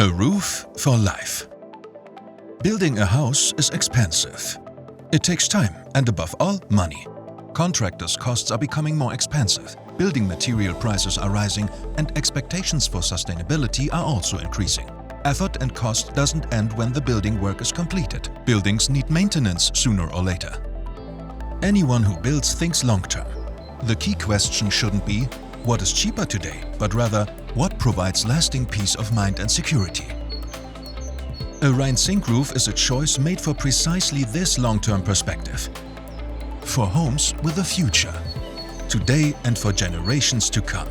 A roof for life. Building a house is expensive. It takes time and, above all, money. Contractors' costs are becoming more expensive, building material prices are rising, and expectations for sustainability are also increasing. Effort and cost doesn't end when the building work is completed. Buildings need maintenance sooner or later. Anyone who builds thinks long-term. The key question shouldn't be, what is cheaper today, but rather, what provides lasting peace of mind and security? A RHEINZINK roof is a choice made for precisely this long-term perspective. For homes with a future, today and for generations to come.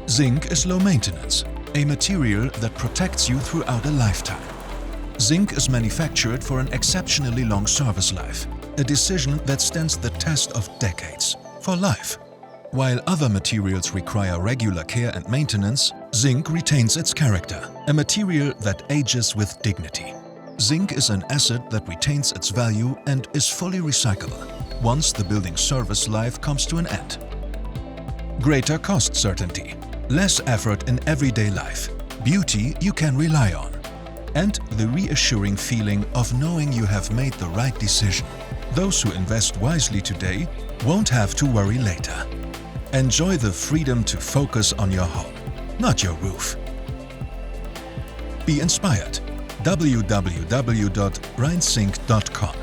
Zinc is low maintenance, a material that protects you throughout a lifetime. Zinc is manufactured for an exceptionally long service life, a decision that stands the test of decades, for life. While other materials require regular care and maintenance, zinc retains its character, a material that ages with dignity. Zinc is an asset that retains its value and is fully recyclable once the building's service life comes to an end. Greater cost certainty, less effort in everyday life, beauty you can rely on, and the reassuring feeling of knowing you have made the right decision. Those who invest wisely today won't have to worry later. Enjoy the freedom to focus on your home, not your roof. Be inspired. www.rheinzink.com